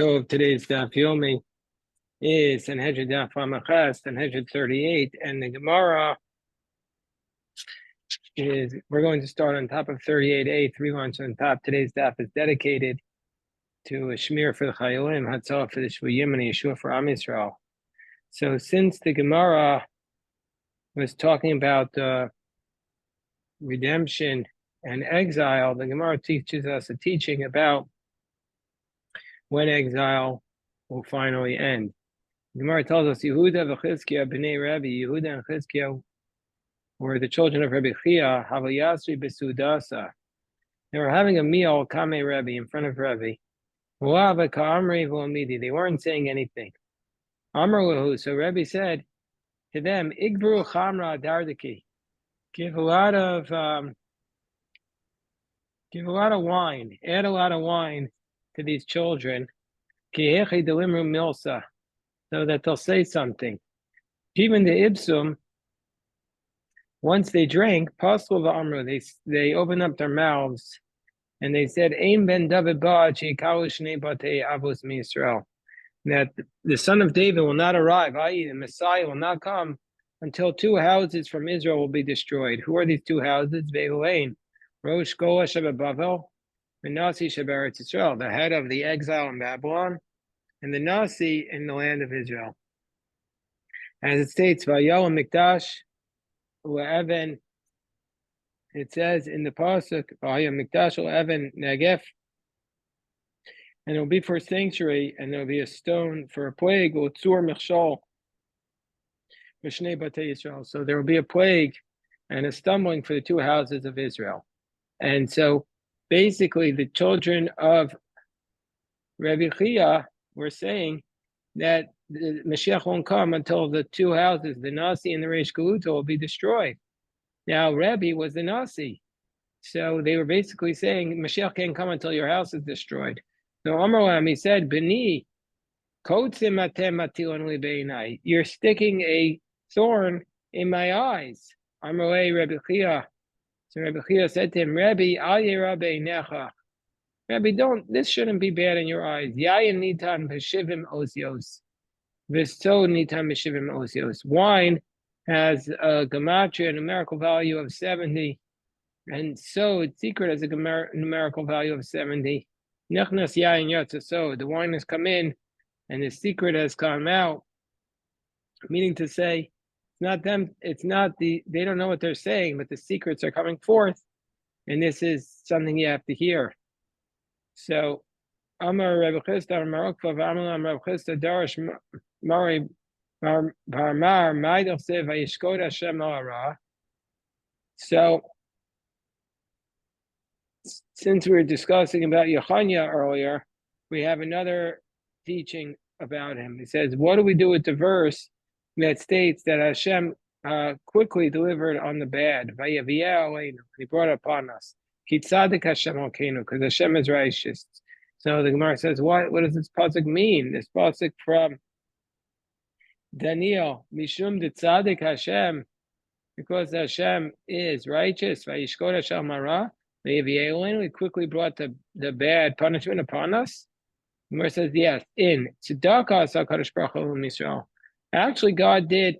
So today's daf yomi is Sanhedrin daf Amachas, Sanhedrin 38, and the Gemara is, we're going to start on top of 38a, 3 lines on top. Today's daf is dedicated to a shmir for the Chayolim, Hatzah for the Shvuyim, and Yeshua for Am Yisrael. So since the Gemara was talking about redemption and exile, the Gemara teaches us a teaching about when exile will finally end. The Gemara tells us Yehuda v'Chizkiah b'nei Rabbi. Yehuda and Chizkiah were the children of Rabbi Chia. Havayasri b'Sudasa. They were having a meal, Kame Rabbi, in front of Rabbi. They weren't saying anything. Amr, so Rabbi said to them, Igbru Chamra Dardaki. Give a lot of wine. Add a lot of wine to these children. Kihechi delimru milsa. So that they'll say something. Even the Ibsum, once they drank, Pascal v'amru, they opened up their mouths and they said, Ein ben David ba sheikalu shnei batei avos miYisrael, that the son of David will not arrive, i.e., the Messiah will not come until 2 houses from Israel will be destroyed. Who are these 2 houses? Ve'ulain, Rosh Gola shebebavel, and Nasi sheberetz Yisrael, the head of the exile in Babylon, and the Nasi in the land of Israel. As it states, Vayal Mikdash U'even, it says in the pasuk, Vayal Mikdash U'even Negef, and it will be for a sanctuary, and there will be a stone for a plague, U'tzur Michshol V'shnei Batei Yisrael. So there will be a plague and a stumbling for the 2 houses of Israel. And so basically the children of Rabbi Chia were saying that the Mashiach won't come until the 2 houses, the Nasi and the Reish Galuta, will be destroyed. Now, Rabbi was the Nasi. So they were basically saying, Mashiach can't come until your house is destroyed. So Amar, he said, Beni, you're sticking a thorn in my eyes. Amar Rabbi Chia. So Rabbi Chia said to him, Rabbi, Rabbi, this shouldn't be bad in your eyes. Yayin nitan b'shivim osios. V'so nitan b'shivim osios. Wine has a gematria, a numerical value of 70, and so its secret has a numerical value of 70. Nechnas yayin yatsa. So the wine has come in, and the secret has come out. Meaning to say, it's not them. It's not they don't know what they're saying, but the secrets are coming forth, and this is something you have to hear. So, Amar Rabbi Chisda, Amar Ukva, Amar Rabbi Chisda, Darash Mari Barmar, Maidel Sev, Vayishkod Hashem Ara. So, since we were discussing about Yechanya earlier, we have another teaching about him. He says, what do we do with the verse that states that Hashem quickly delivered on the bad? He brought it upon us. Because Hashem is righteous. So the Gemara says, what does this pasuk mean? This pasuk from Daniel, Mishum de Tzadik Hashem, because Hashem is righteous. Vayishkod Hashem Mara, we quickly brought the bad punishment upon us. The Gemara says, yes, in Tzedakah HaKadosh Baruch Hu Yisrael. Actually, God did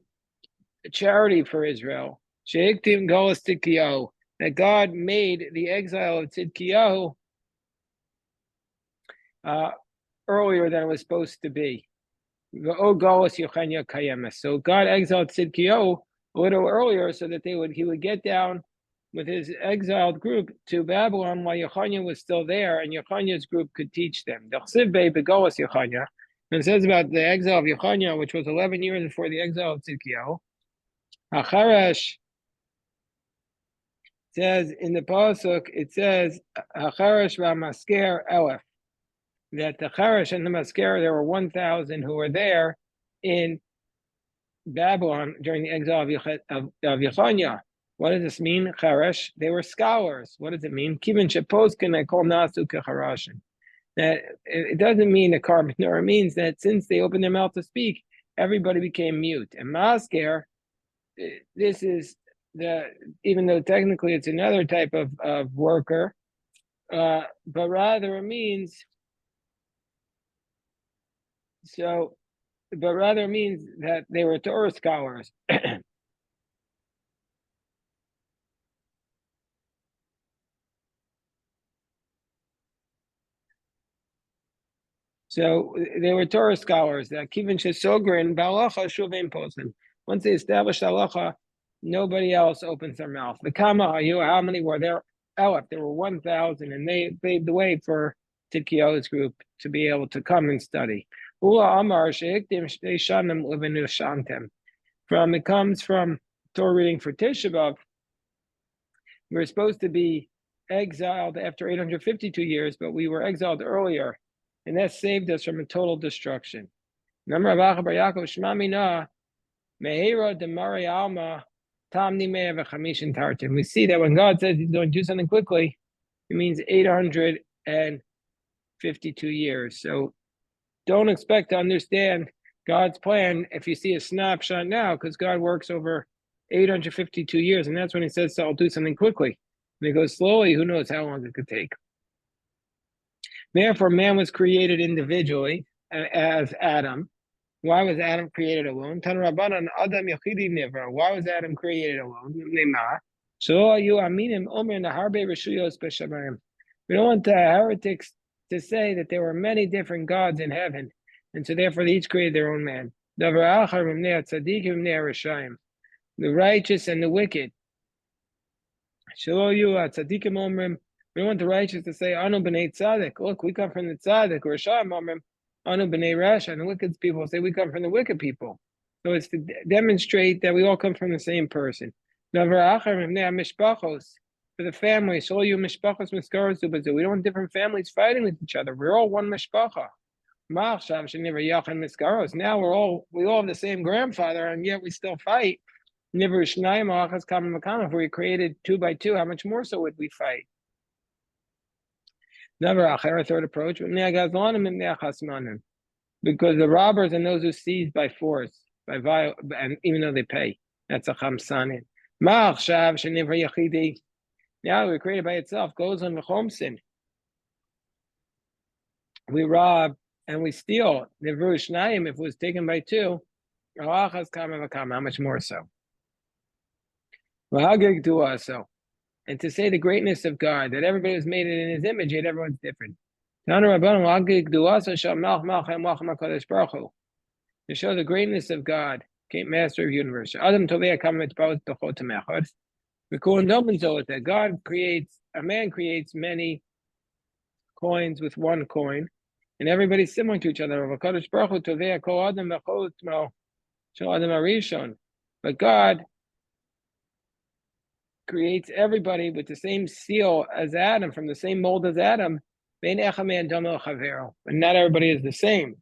charity for Israel. Sheiktim Golas Tikkiyahu, that God made the exile of Tzidkiyahu earlier than it was supposed to be. So God exiled Tzidkiyahu a little earlier so that he would get down with his exiled group to Babylon while Yechanya was still there, and Yechanya's group could teach them. And it says about the exile of Yechanya, which was 11 years before the exile of Tzidkiyahu. Acharesh says in the pasuk, it says Hacharesh v'Masker Elef, that the Charesh and the Masker, there were 1,000 who were there in Babylon during the exile of Yechanya. What does this mean? Charesh, they were scholars. What does it mean? Kivin sheposkin I call nasu kecharashin. That it doesn't mean a carpenter. It means that since they opened their mouth to speak, everybody became mute. And Masker, this is even though technically it's another type of worker, but rather it means So, but rather means that they were Torah scholars. So they were Torah scholars. That Kivin Shesogrin Balacha Shuvim Posen. Once they established halacha, nobody else opens their mouth. The Kama, how many were there? Aleph, there were 1,000, and they paved the way for Tidkiyahu's group to be able to come and study. Ula Amar Sheikdim Shanim Livenu Shantem. It comes from Torah reading for Tisha B'Av. We're supposed to be exiled after 852 years, but we were exiled earlier, and that saved us from a total destruction. Remember, we see that when God says he's going to do something quickly, it means 852 years. So don't expect to understand God's plan if you see a snapshot now, because God works over 852 years, and that's when he says, so I'll do something quickly. When it goes slowly, who knows how long it could take. Therefore, man was created individually as Adam. Why was Adam created alone? Why was Adam created alone? We don't want the heretics to say that there were many different gods in heaven, and so therefore they each created their own man. The righteous and the wicked. We don't want the righteous to say, Anu b'nei tzaddik. Look, we come from the tzaddik. Or Rashayim omrim, Anu b'nei rasha. And the wicked people say, we come from the wicked people. So it's to demonstrate that we all come from the same person. For the families, we don't want different families fighting with each other. We're all one mishpacha. Now we all have the same grandfather, and yet we still fight. If we created 2 by 2, how much more so would we fight? Never a third approach, because the robbers and those who seize by force, by violence, and even though they pay, that's a chamsanin. Now we're created by itself, goes on the chomsin. We rob and we steal. If it was taken by 2, how much more so? And to say the greatness of God, that everybody was made in his image, yet everyone's different. To show the greatness of God, Master of the universe. That God creates, a man creates many coins with one coin, and everybody's similar to each other. But God creates everybody with the same seal as Adam, from the same mold as Adam. But not everybody is the same.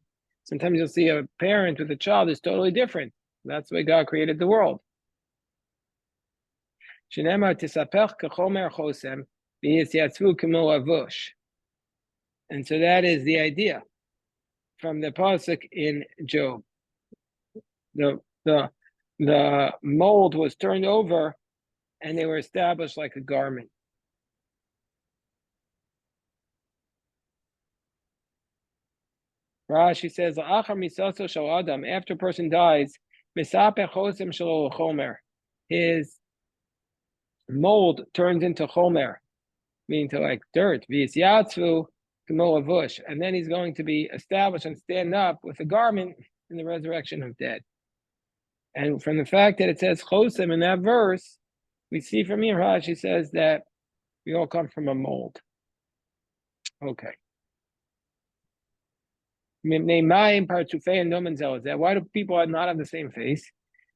Sometimes you'll see a parent with a child is totally different. That's the way God created the world. And so that is the idea from the pasuk in Job. The mold was turned over, and they were established like a garment. Rashi says, after a person dies, his mold turns into chomer, meaning to like dirt, and then he's going to be established and stand up with a garment in the resurrection of dead. And from the fact that it says chosem in that verse, we see from here, Rashi says that we all come from a mold. Okay. Why do people not have the same face?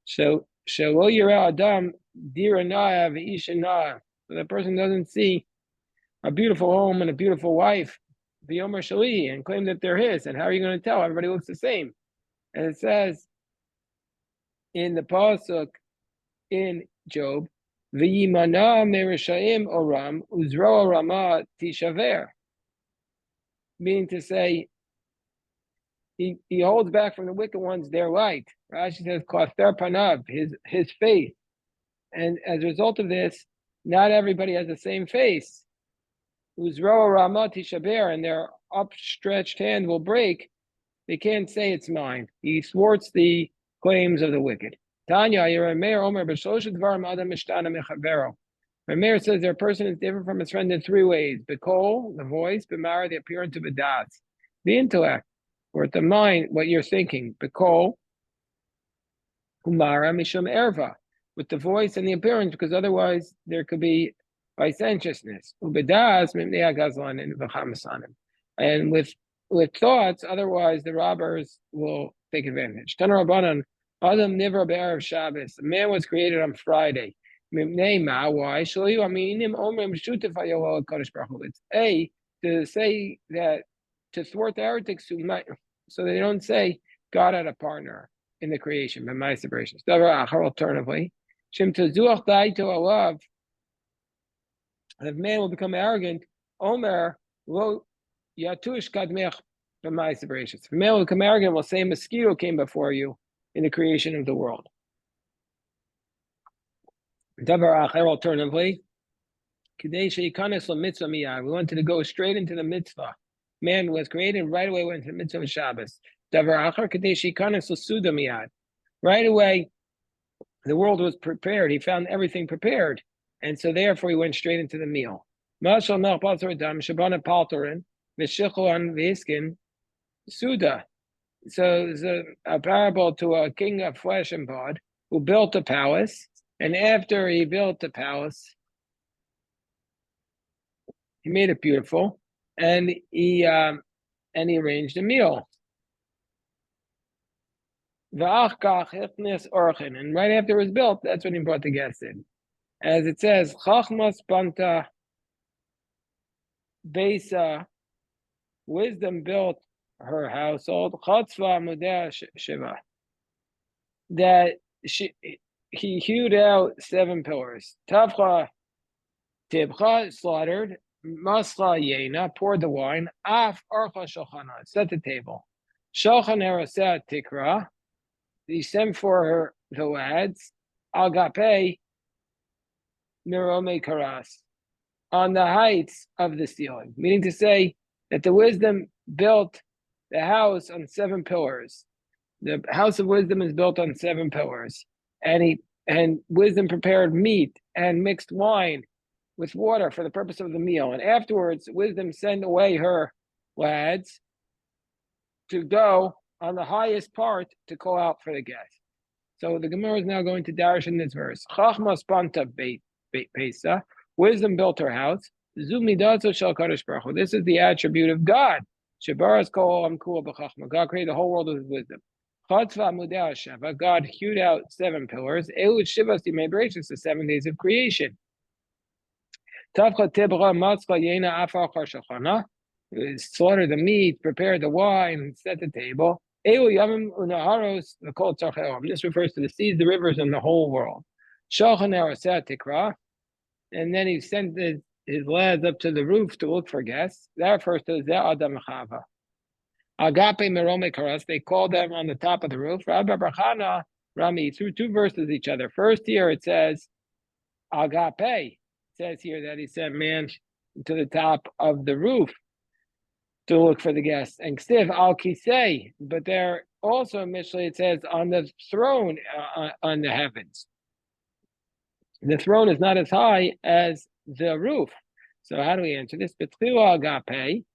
So the person doesn't see a beautiful home and a beautiful wife, and claim that they're his. And how are you going to tell? Everybody looks the same. And it says in the pasuk in Job, V'yimana merishayim oram uzro rama tishaver, meaning to say, he holds back from the wicked ones their light. Rashi says, Klaster panav, his face. And as a result of this, not everybody has the same face. Uzro rama tishaver, and their upstretched hand will break. they can't say it's mine. He thwarts the claims of the wicked. Tanya, you're a mayor, Omer, but Rameir says their person is different from his friend in three ways: Bekol, the voice; Bemara, the appearance of a das, the intellect, or the mind, what you're thinking. Bekol, Umara, Mishum Erva, with the voice and the appearance, because otherwise there could be licentiousness. Ubedas, Mimnea Gazlan, and Vachamasanim. And with thoughts, otherwise the robbers will take advantage. Tanarabanan, Adam Nivra Be'er of Shabbos. A man was created on Friday. Why? It's A, to say that, to thwart the heretics who might, so they don't say God had a partner in the creation, but my separation. Alternatively, if man will become arrogant, Omer will yatush kadmech my separation. If man will become arrogant, will say a mosquito came before you in the creation of the world. Alternatively, we wanted to go straight into the mitzvah. Man was created, right away went to the mitzvah of Shabbos. Right away, the world was prepared. He found everything prepared. And so therefore he went straight into the meal. Suda. So it's a parable to a king of flesh and blood who built a palace. And after he built the palace, he made it beautiful, and he arranged a meal. And right after it was built, that's when he brought the guests in. As it says, Chachmas Banta Besa, wisdom built her household, Chatzva Mudea Shiva, that he hewed out 7 pillars. Tavcha Tibcha, slaughtered. Mascha Yena, poured the wine. Af Archa Shochana, set the table. Shochan Erasat Tikra, he sent for her the lads. Agape Mirome Karas, on the heights of the ceiling, meaning to say that the wisdom built the house on 7 pillars. The house of wisdom is built on 7 pillars, and wisdom prepared meat and mixed wine with water for the purpose of the meal. And afterwards, wisdom sent away her lads to go on the highest part to call out for the guests. So the Gemara is now going to darish in this verse. Chachma spanta pesa, wisdom built her house. Zumidato shel kadosh baruch hu. This is the attribute of God. Shebaras kol olam kula b'chachma. God created the whole world with wisdom. Chatzva mudei sheva. God hewed out 7 pillars. Elu shivas yimei bereshis, the 7 days of creation. Tavcha tibra matzcha yena afar shachana. Slaughtered the meat, prepared the wine, set the table. Elu yamim unaharos v'kol tzarcheom. This refers to the seas, the rivers, and the whole world. Shochan erasat tikra. And then he sent his lads up to the roof to look for guests. That refers to Ze Adam Chava. Agape Merome Karas, they called them on the top of the roof. Rabbi Brachana Rami, through 2 verses each other. First here it says Agape. It says here that he sent man to the top of the roof to look for the guests. And Ksiv Al Kisei, but there also in Mishlei it says on the throne on the heavens. The throne is not as high as the roof. So how do we answer this? Betchila Agape.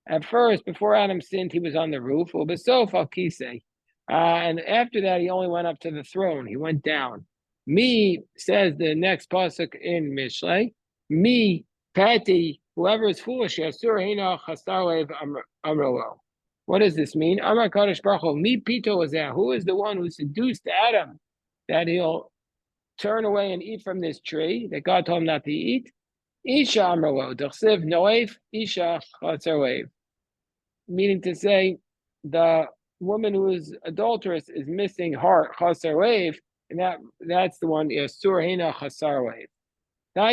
At first, before Adam sinned, he was on the roof. Ubesof Al Kisei. And after that, he only went up to the throne. He went down. Me, says the next pasuk in Mishlei, me, Pati, whoever is foolish, Yasur Hina Chasarlev Amrolo. What does this mean? Amar Kadosh Baruch Hu, me Pito was there. Who is the one who seduced Adam that he'll turn away and eat from this tree that God told him not to eat? Isha Amrolo, Dechsiv Noev, Isha Chatzarlev. Meaning to say, the woman who is adulterous is missing heart, Chatzarlev, and that's the one, Yasur Hina Chasarlev. How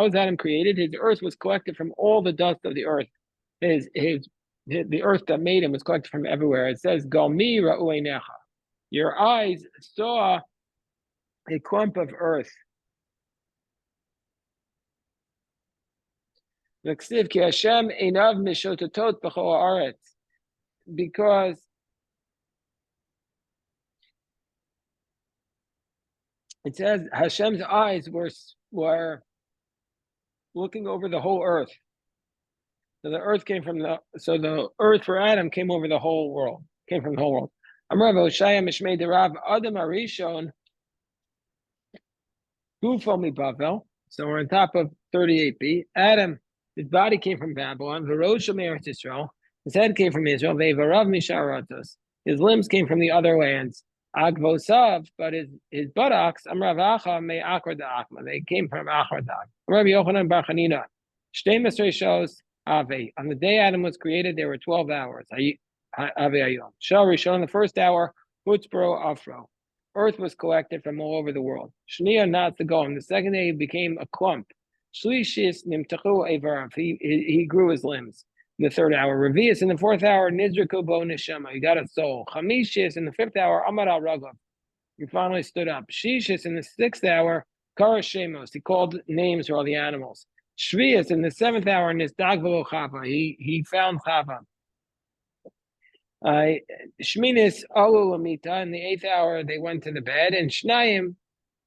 is Adam created? His earth was collected from all the dust of the earth. The earth that made him was collected from everywhere. It says, Galmi ra'u einecha. Your eyes saw a clump of earth. Because it says Hashem's eyes were looking over the whole earth. So the earth the earth for Adam came over the whole world, came from the whole world. Amar Hoshaya Mishmei Derav Adam Arishon Gufo mi Bavel. So we're on top of 38b. Adam, his body came from Babylon. V'rosha me'eretz Yisrael. His head came from Israel. Ve'varav misharatos. His limbs came from the other lands. Agvosav, but his buttocks, Amravacha me Akra Akma. They came from Akra Da'akma. Rabbi Yochanan Bar Chanina. Shtei Mesrei Shos Ave. On the day Adam was created, there were 12 hours. Ave Ayom. Shal Rishon, the first hour, Hutzbro Afro. Earth was collected from all over the world. Shnia not the golem. The second day he became a clump. Shlishis nimtachu evarav. He grew his limbs. In the third hour, Revius in the fourth hour, Nizraku bo neshama. He got a soul. Chamishis in the fifth hour, Amar al ragav. He finally stood up. Shishis in the sixth hour, Kara Shemos. He called names for all the animals. Shvius in the seventh hour, Nizdagvelo Chava. He found Chava. Shminis Alu Lamita, in the eighth hour they went to the bed, and Shnayim,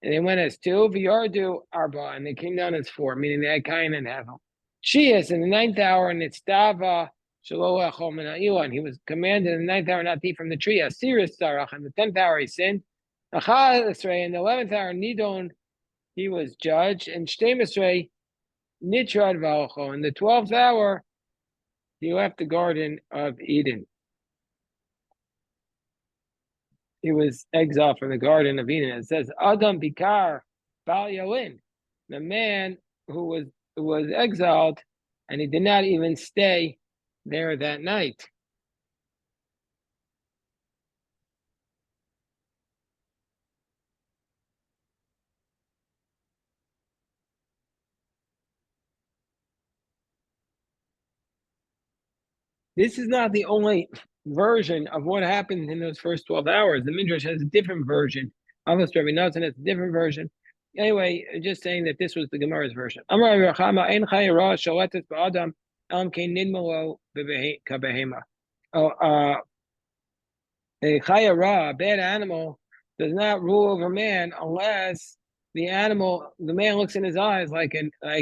and they went as two, Vyardu Arba, and they came down as four, meaning they had Kain and Hevel. Shias in the ninth hour, and it's Dava Shaloah Chomenailah, and he was commanded in the ninth hour not to eat from the tree. Asiris Sarach, in the 10th hour he sinned. Achal in the 11th hour, Nidon, he was judged, and Shtemisrei Nitrad Valcho, in the 12th hour, he left the Garden of Eden. He was exiled from the Garden of Eden. It says Adam Bikar Bal Yalin, the man who was exiled, and he did not even stay there that night. This is not the only version of what happened in those first 12 hours. The Midrash has a different version. Almost Rabbi Nathan has a different version. Anyway, just saying that this was the Gemara's version. A chayara, a bad animal, does not rule over man unless the man looks in his eyes like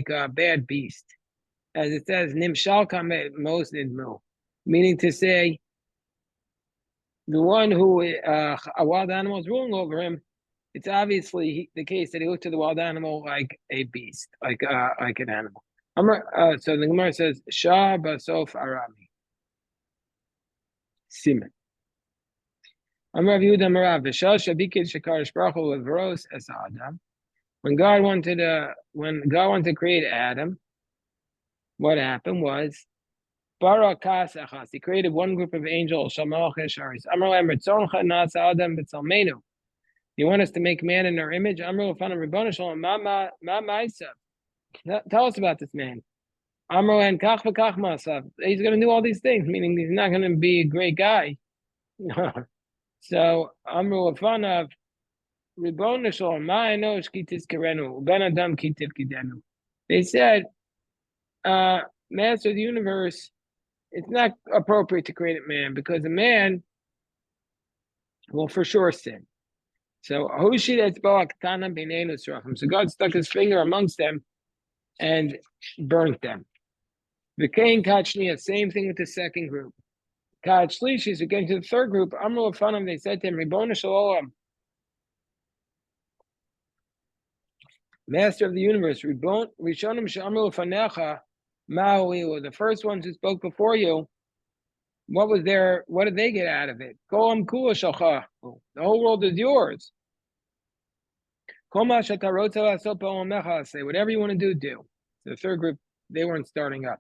a bad beast. As it says, nimshal kamet most nidmu, meaning to say, the one who a wild animal is ruling over him, it's obviously the case that he looked to the wild animal like a beast, like an animal. So the Gemara says, Shah basof arami. Simen. Amar Yehuda Marav, V'shal shabikid shekarish baruch hu levaros es Adam. When God wanted to create Adam, what happened was, Barakas achas. He created one group of angels. Shamalach esharis. Amar lam ritzoncha nasa Adam b'tzalmenu. You want us to make man in our image? Amar l'fanav Ribbon Shalom ma ma'asav. Tell us about this man. Amar lam kach v'kach ma'asav. He's going to do all these things, meaning he's not going to be a great guy. So Amar l'fanav Ribbon Shalom ma'anosh kitis kerenu ben adam kitiv kidenu. They said, Master of the universe, it's not appropriate to create a man because a man will for sure sin. So God stuck his finger amongst them and burnt them. The Cain Kachnia, same thing with the second group. Kach Shlishis, we get to the third group. Amru Afanim, they said to him, Ribbona Shalom, Master of the universe, Rishonim Shamru Fanecha, Ma'oilu, the first ones who spoke before you, what did they get out of it? Kolam Kula Shalcha, the whole world is yours. Say whatever you want to do, do. The third group, they weren't starting up.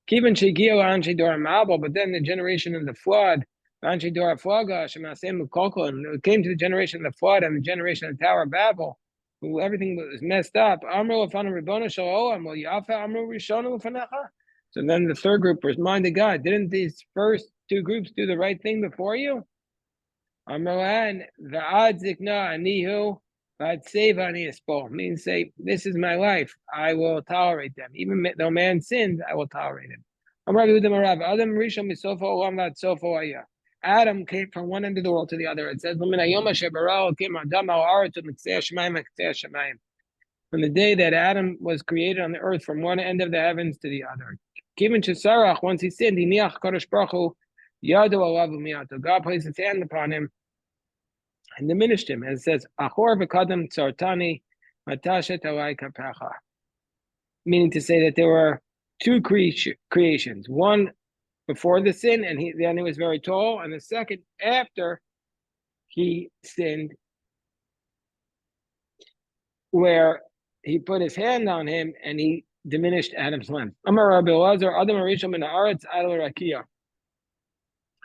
But then the generation of the flood, and it came to the generation of the flood and the generation of the Tower of Babel, who everything was messed up. So then the third group reminded God, didn't these first two groups do the right thing before you? But save aniaspo means say, this is my life. I will tolerate them. Even though man sinned, I will tolerate him. Adam came from one end of the world to the other. It says, from the day that Adam was created on the earth, from one end of the heavens to the other. Once he sinned, God placed his hand upon him and diminished him. As it says, Achor v'kadam tzartani matashet alai kapecha. Meaning to say that there were two creations. One before the sin, and then he was very tall, and the second after he sinned, where he put his hand on him and he diminished Adam's length.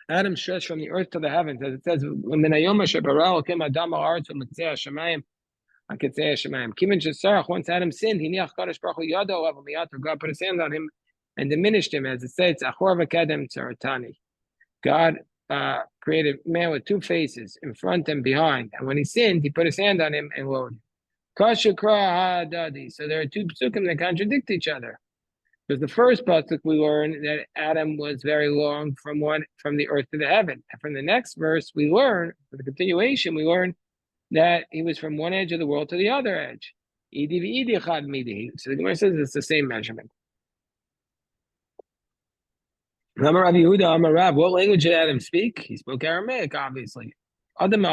Adam stretched from the earth to the heavens, as it says, once Adam sinned, God put his hand on him and diminished him, as it says, God created man with two faces, in front and behind. And when he sinned, he put his hand on him and lowered him. So there are two psukim that contradict each other. Because the first pasuk we learn that Adam was very long from the earth to the heaven. And from the next verse we learn, for the continuation, we learn that he was from one edge of the world to the other edge. So the Gemara says it's the same measurement. What language did Adam speak? He spoke Aramaic, obviously. Adam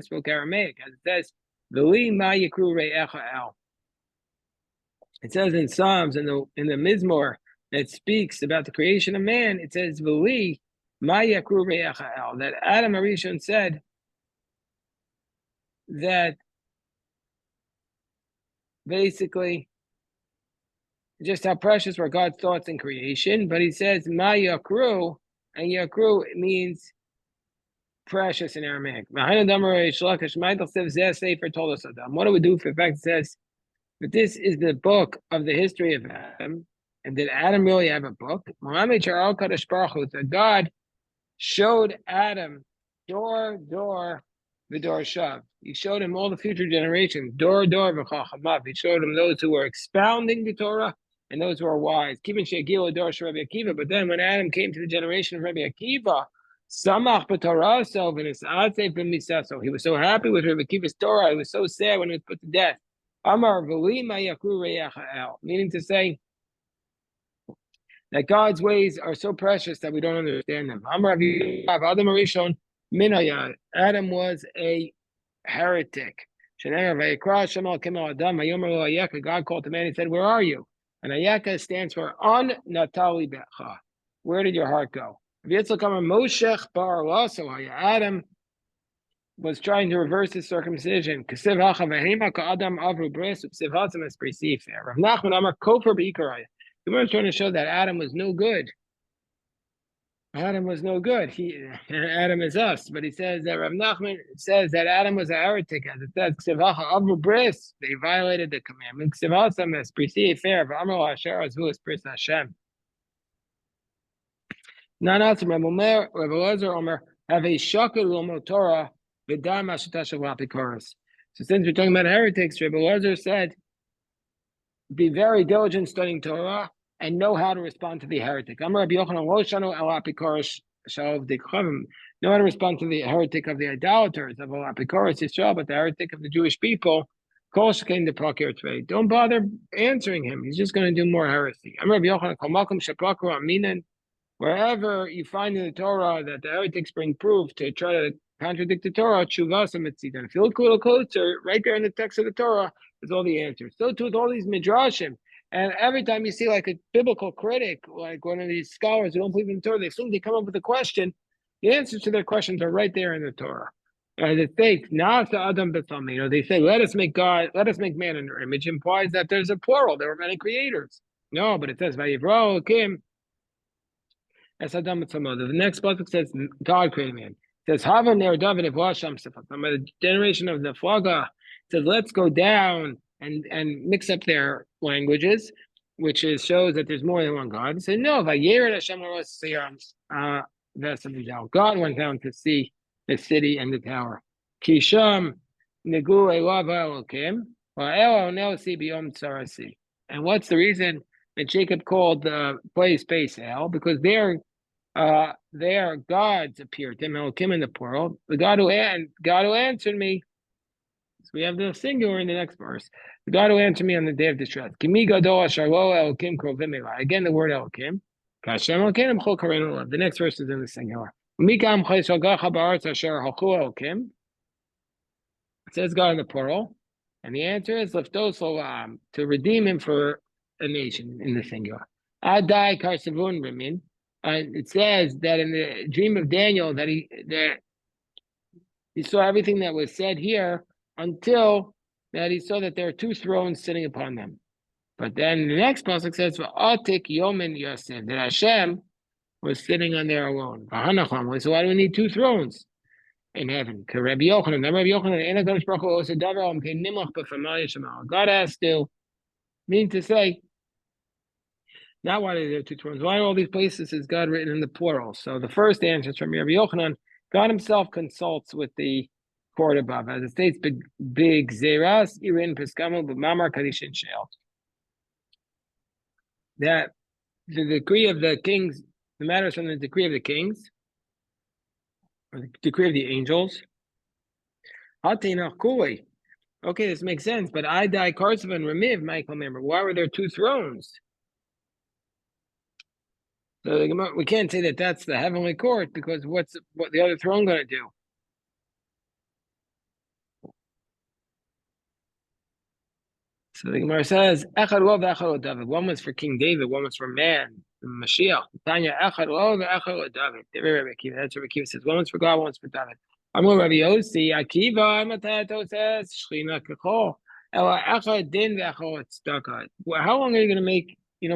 spoke Aramaic, as it says, it says in Psalms, in the Mizmor, that speaks about the creation of man, it says, that Adam Arishon said that basically just how precious were God's thoughts in creation, but he says, Ma yakru, and yakru means precious in Aramaic. What do we do if the fact says that this is the book of the history of Adam, and did Adam really have a book? That God showed Adam door, v'dor shav. He showed him all the future generations, door, v'chachamav. He showed him those who were expounding the Torah and those who are wise. But then when Adam came to the generation of Rabbi Akiva, samach b'torah he was so happy with Rabbi Akiva's Torah. He was so sad when he was put to death. Amar meaning to say that God's ways are so precious that we don't understand them. Adam was a heretic. God called to man and said, where are you? And Ayaka stands for on Natali Becha. Where did your heart go? Adam was trying to reverse his circumcision. Rav Nachman Amar Kofer B'Ikaraya. The Gemara is trying to show that Adam was no good. Adam was no good. Adam is us, but he says that Rav Nachman says that Adam was a heretic, as it says, they violated the commandment. Rav Elazar Omer have a shakul lomo Torah v'dam ashatash apikoros. So since we're talking about heretics, Rav Elazar said, be very diligent studying Torah and know how to respond to the heretic. Know how to respond to the heretic of the idolaters of Apikoros Yisrael, but the heretic of the Jewish people. Don't bother answering him. He's just going to do more heresy. Wherever you find in the Torah that the heretics bring proof to try to contradict the Torah, if you look a little closer, right there in the text of the Torah, there's all the answers. So too with all these midrashim. And every time you see like a biblical critic, like one of these scholars who don't believe in the Torah, they come up with a question. The answers to their questions are right there in the Torah. As it states, Adam they say, let us make man in our image, implies that there's a plural. There were many creators. No, but it says, Vayivro Kim. As Adam The next pasuk says, God created man. It says, Hava ner David the generation of the Flaga. It says, let's go down and mix up their languages, which shows that there's more than one God. It says, no, God went down to see the city and the tower. Kisham Negu Elav Elokim, Elo Nelsi Biyom Tsarasi. And what's the reason that Jacob called the place Beis El? Because there gods appeared to him, Elokim in the plural. The God who answered me. So we have the singular in the next verse. The God who answered me on the day of distress. Kimi Gadol Asher Lo Elokim Krovim Elai. Again, the word Elokim. Kashem Elokim Chol Kareinu Olav. The next verse is in the singular. Mikam Chayshagacha Ba'aretz Asher Halchu Elokim. It says God in the plural, and the answer is Leftos Olam, to redeem him for a nation in the singular. Adai Karsavun Rimin. And it says that in the dream of Daniel that he saw everything that was said here until that he saw that there are two thrones sitting upon them. But then the next pasuk says, "Va'atik Yomin Yosef," that Hashem was sitting on there alone. So why do we need two thrones in heaven? Rabbi Yochanan, God has to mean to say, not why are there two thrones? Why are all these places is God written in the plural? So the first answer is from Rabbi Yochanan. God himself consults with the court above, as it states, "Big zeras irin peskamu b'mamar kadishin she'el." That the decree of the kings, the matters from the decree of the kings, or the decree of the angels. Okay, this makes sense, but I die Karsav and Remiv, Michael, remember, why were there two thrones? So we can't say that that's the heavenly court, because what the other throne going to do? So the Gemara says, Echad lo v'echad lo David. One was for King David, one was for man, Mashiach. Tanya Echad lo v'echad lo David. That's what Akiva says. One was for God, one was for David. Amar Rabbi Yossi, Akiva, Matato says, Shechina kechol. Ela Echad din v'echad tzedakah. How long are you going to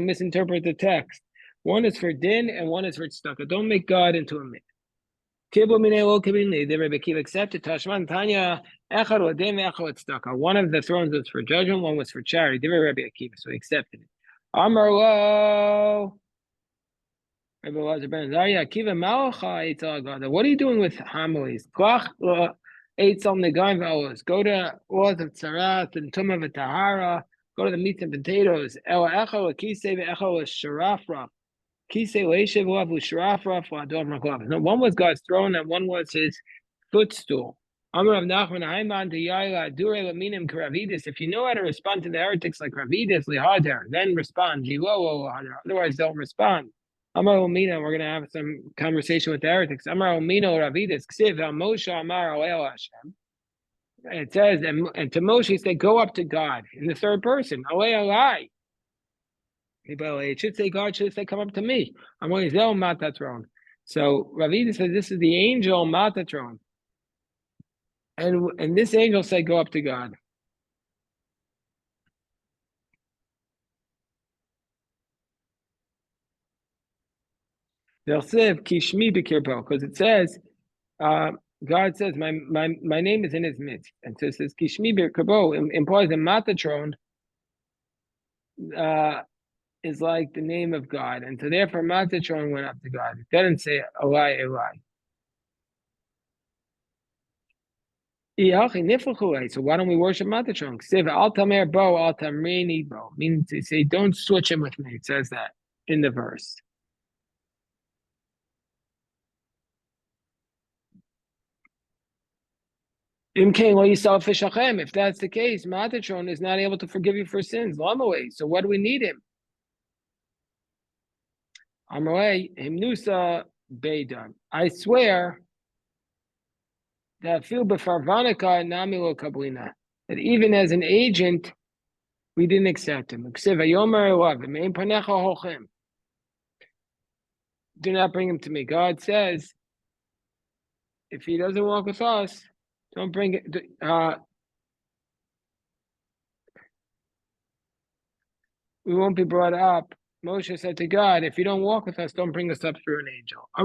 misinterpret the text? One is for din and one is for tzedakah. Don't make God into a myth. Kibble minei kibble. The Rabbi Akiva accepted. Tashman Tanya. One of the thrones was for judgment, one was for charity. Rabbi Akiva, so he accepted it. Amar lo, Rabbi Elazar ben Azariah, Akiva malacha eitzal agada. What are you doing with homilies? Klach eitzal negaim v'olos. Go to laws of tzarat and tumah v'tahara. Go to the meats and potatoes. Ela echal kisei ve'echal sharafra. Kisei leishev lav sharafra v'adov maklav. No, one was God's throne and one was his footstool. If you know how to respond to the heretics like Ravidis, then respond. Otherwise, don't respond. We're going to have some conversation with the heretics. It says, and to Moshe, he said, go up to God in the third person. It should say, God should say, come up to me. So Ravidis says, this is the angel Matatron. And this angel said, go up to God. Because it says, God says, my name is in his midst. And so it says, Kishmi Birkabo implies that Matatron is like the name of God. And so therefore Matatron went up to God. It doesn't say Elai, Elai. So why don't we worship Matatron? Meaning to say, don't switch him with me. It says that in the verse. If that's the case, Matatron is not able to forgive you for sins. So what do we need him? I swear that that even as an agent, we didn't accept him. Do not bring him to me. God says, if he doesn't walk with us, don't bring it. We won't be brought up. Moshe said to God, if you don't walk with us, don't bring us up through an angel. So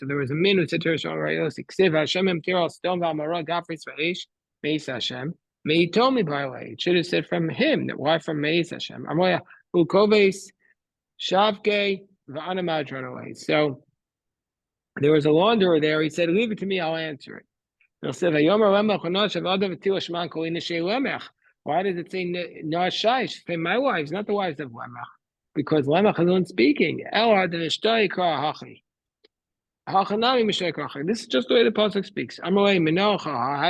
there was a man who said to Rabbi Yossi, May he told me, by the way, it should have said from him. Why from Meis Hashem? So there was a launderer there. He said, leave it to me, I'll answer it. They'll say, why does it say Nashai? Say my wives, not the wives of Lemech. Because Lemech is not speaking. This is just the way the Pasuk speaks. How do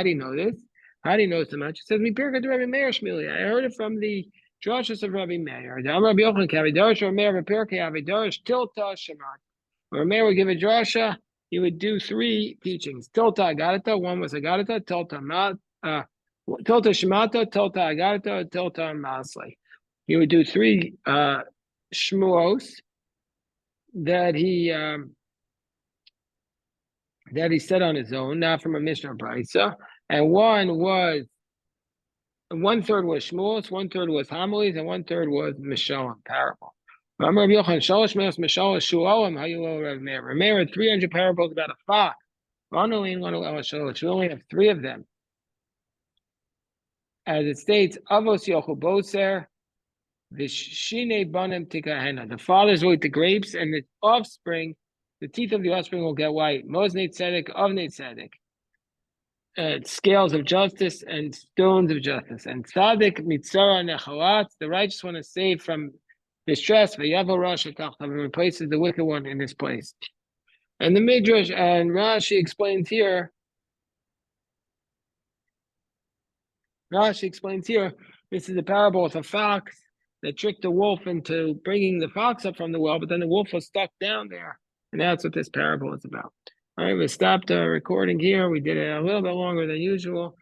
you know this? How do you know so much? It says, Rabbi Meir Shmili. I heard it from the drushes of Rabbi Meir. The Rabbi Yochanan Kavidosh or Meir Bepirkei Avidosh Tilta Shemat. Where Meir would give a drasha, he would do 3 teachings. Tilta Agadata, one was Agadata, Tilta Shemata, Tilta Agadata, Tilta Masli. He would do 3 shmuos that he said on his own, not from a Mishnah Brisa, and 1/3 was shmuos, 1/3 was homilies, and 1/3 was Mishalim, parable. Remember Rabbi Yochanan, Shalosh Meos Mishal Shuolim, Hayulo Rav Meir. Rav Meir had 300 parables about a fox. We only have 3 of them. As it states, Avos Yochel Boser, Vishine Banim Tikahena. The fathers will eat the grapes, and the offspring, the teeth of the offspring will get white. Moznei Tzedek, Avnei Tzedek. Scales of justice and stones of justice. And Tzaddik Mitzara Nechalat, the righteous one is saved from distress, replaces the wicked one in his place. And the Midrash and Rashi explains here, this is a parable of a fox that tricked the wolf into bringing the fox up from the well, but then the wolf was stuck down there. And that's what this parable is about. All right, we stopped recording here. We did it a little bit longer than usual.